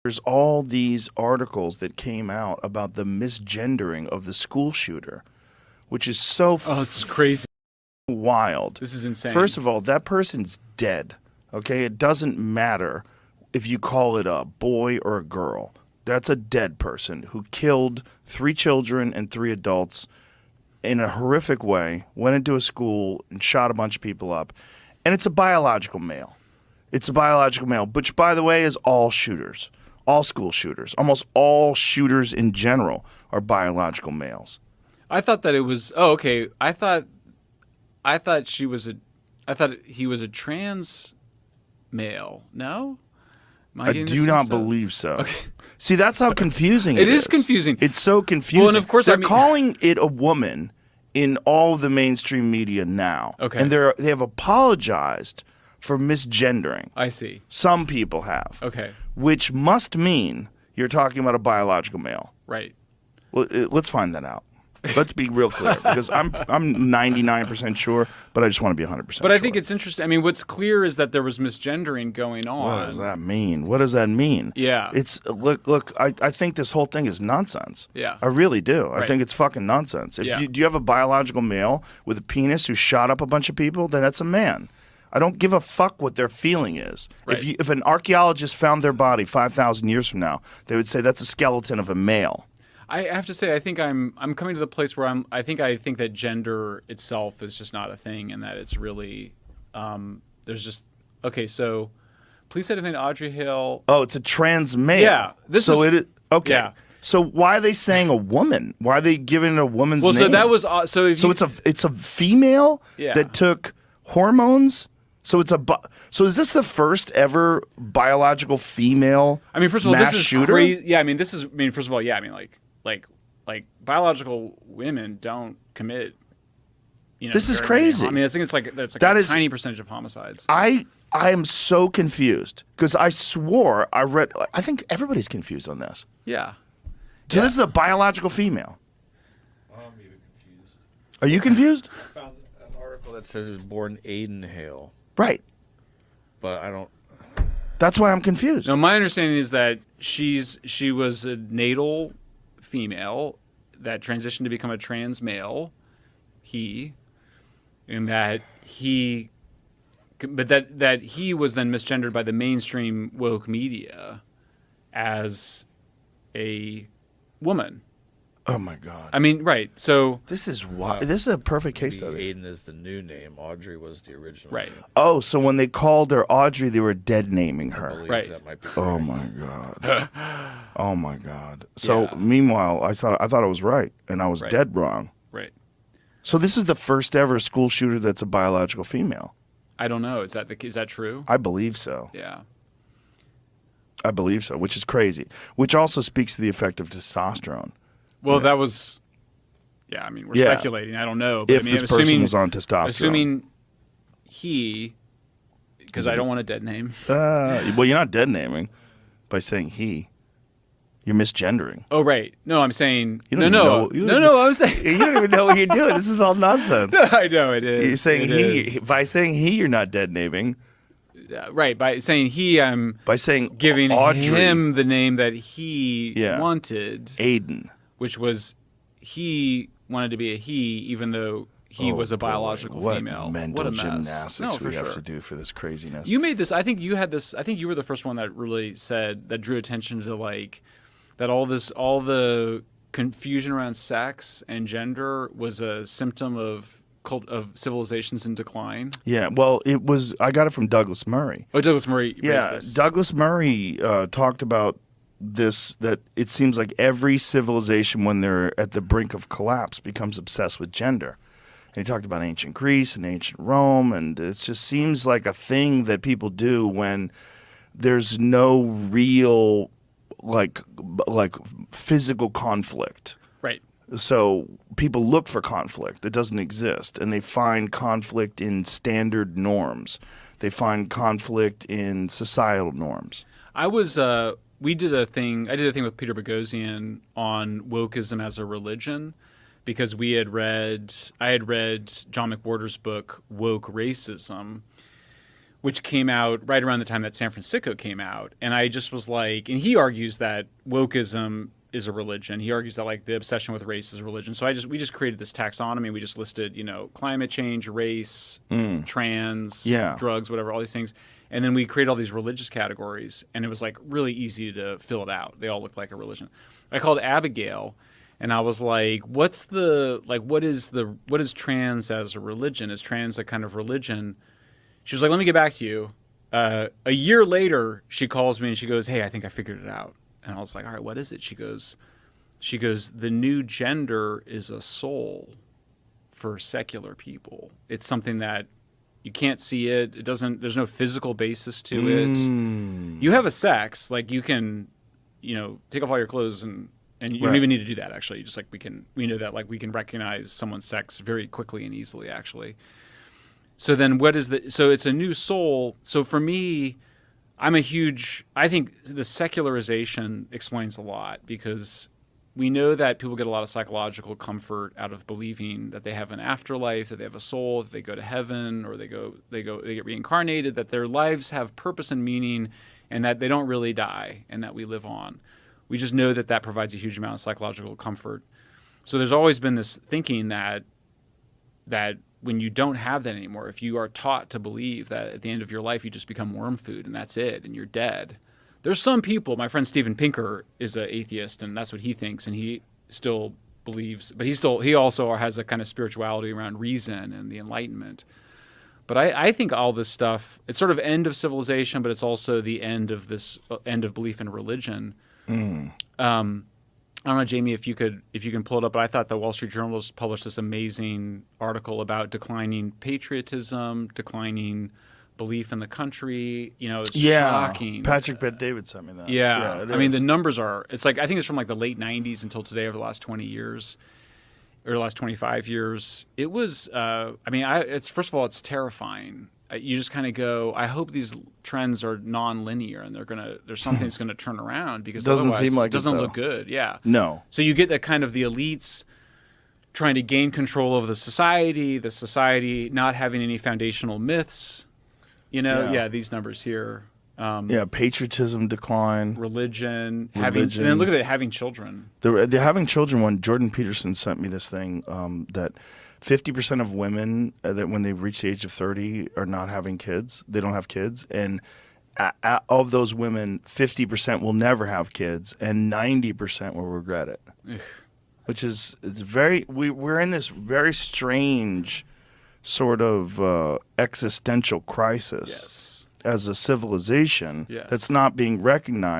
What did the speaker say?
there's all these articles that came out about the misgendering of the school shooter, which is so Oh, this is crazy. wild. This is insane. First of all, that person's dead. Okay, it doesn't matter if you call it a boy or a girl. That's a dead person who killed 3 children and 3 adults in a horrific way, went into a school and shot a bunch of people up. And it's a biological male. It's a biological male, which, by the way, is all shooters, all school shooters. Almost all shooters in general are biological males. I thought that it was. Oh, okay. I thought he was a trans male. No, Am I getting do this not mixed up? believe so. Okay. See, that's how confusing it is. It is confusing. It's so confusing. Well, and of course, they're I mean- calling it a woman in all the mainstream media now. Okay. And they have apologized for misgendering. I see. Some people have. Okay. Which must mean you're talking about a biological male. Right. Well, let's find that out. Let's be real clear, because I'm 99% sure, but I just want to be 100% But I sure. think it's interesting. I mean, what's clear is that there was misgendering going on. What does that mean? What does that mean? Yeah. It's look. I think this whole thing is nonsense. Yeah. I really do. I Right. think it's fucking nonsense. If Yeah. do you have a biological male with a penis who shot up a bunch of people, then that's a man. I don't give a fuck what their feeling is. Right. If an archaeologist found their body 5,000 years from now, they would say that's a skeleton of a male. I have to say, I think I'm coming to the place where I think that gender itself is just not a thing, and that it's really there's just okay. So, please say defend Audrey Hale. Oh, it's a trans male. Yeah, Okay. Yeah. So why are they saying a woman? Why are they giving it a woman's Well, name? so that was so. If So you, it's a female Yeah. that took hormones. So so is this the first ever biological female? I mean, first of all, mass this is shooter? crazy. Yeah, I mean, first of all, yeah, I mean, like biological women don't commit. This is very many crazy. I mean, I think it's like That a is- tiny percentage of homicides. I am so confused because I swore I read. I think everybody's confused on this. Yeah. So this is a biological female. I'm even confused. Are you confused? I found an article that says it was born Aiden Hale, Right. but I don't. That's why I'm confused. No, my understanding is that she was a natal female that transitioned to become a trans male. That he was then misgendered by the mainstream woke media as a woman. Oh my god. I mean, right? So This is why. This is a perfect case Maybe study. Aiden is the new name. Audrey was the original. right. name. Oh, so when they called her Audrey, they were dead naming I her. believe Right. That might be Oh correct. my god. Oh my god. So Yeah. meanwhile, I thought I was right, and I was Right. dead wrong. Right. So this is the first ever school shooter that's a biological female. I don't know. Is that true? I believe so. Yeah. I believe so, which is crazy. Which also speaks to the effect of testosterone. Well, that was. Yeah, I mean, we're Yeah. speculating. I don't know. But If I mean, this person was on testosterone. assuming he, because I don't want a dead name. Well, you're not dead naming by saying he. You're misgendering. Oh, right. No, I'm saying You no, don't no, even know- you no, don't no. I was saying. You don't even know what you're doing. This is all nonsense. I know it is. You're saying It he. is. By saying he, you're not dead naming. Right. By saying he, I'm By saying giving Audrey, him the name that he Yeah. wanted, Aiden. which was he wanted to be a he, even though he Oh, was a boy. biological What female. mental What a mess. gymnastics No, we for have sure. to do for this craziness. You made this. I think you had this. I think you were the first one that really said that drew attention to like that all the confusion around sex and gender was a symptom of civilizations in decline. Yeah, well, it was. I got it from Douglas Murray. Oh, Douglas Murray. raised Yeah, this. Douglas Murray talked about this, that it seems like every civilization, when they're at the brink of collapse, becomes obsessed with gender. And he talked about ancient Greece and ancient Rome, and it just seems like a thing that people do when there's no real like physical conflict. Right. So people look for conflict that doesn't exist, and they find conflict in standard norms. They find conflict in societal norms. We did a thing. I did a thing with Peter Boghossian on wokeism as a religion, because I had read John McWhorter's book Woke Racism, which came out right around the time that San Francisco came out. And I just was like, and he argues that wokeism is a religion. He argues that like the obsession with race is a religion. So we just created this taxonomy. We just listed, climate change, race, trans, drugs, whatever, all these things. And then we created all these religious categories, and it was like really easy to fill it out. They all looked like a religion. I called Abigail, and I was like, what is trans as a religion? Is trans a kind of religion? She was like, let me get back to you. A year later, she calls me and she goes, hey, I think I figured it out. And I was like, all right, what is it? She goes, the new gender is a soul for secular people. It's something that you can't see it. It doesn't. There's no physical basis to it. You have a sex, like you can, take off all your clothes and you don't even need to do that. Actually, just like we know that like we can recognize someone's sex very quickly and easily. Actually, so then so it's a new soul. So for me, I think the secularization explains a lot because we know that people get a lot of psychological comfort out of believing that they have an afterlife, that they have a soul, that they go to heaven, or they get reincarnated, that their lives have purpose and meaning, and that they don't really die, and that we live on. We just know that provides a huge amount of psychological comfort. So there's always been this thinking that when you don't have that anymore, if you are taught to believe that at the end of your life you just become worm food and that's it, and you're dead. There's some people, my friend Steven Pinker is an atheist, and that's what he thinks, and he still believes, but he also has a kind of spirituality around reason and the Enlightenment. But I think all this stuff, it's sort of end of civilization, but it's also the end of belief in religion. I don't know, Jamie, if you can pull it up, but I thought the Wall Street Journal just published this amazing article about declining patriotism, declining belief in the country. It's shocking. Patrick Bet-David sent me that. Yeah, I mean the numbers it's like I think it's from like the late '90s until today, over the last 20 years or the last 25 years. It was. It's first of all, it's terrifying. You just kind of go, I hope these trends are non-linear and there's something that's going to turn around, because doesn't otherwise seem like it doesn't look good. Yeah. No. So you get that kind of the elites trying to gain control over the society not having any foundational myths. These numbers here. Patriotism decline. Religion. And then look at it, having children. The having children one, Jordan Peterson sent me this thing that 50% of women that when they reach the age of 30 are not having kids. They don't have kids. And of those women, 50% will never have kids, and 90% will regret it. Which is we're in this very strange sort of existential crisis as a civilization that's not being recognized.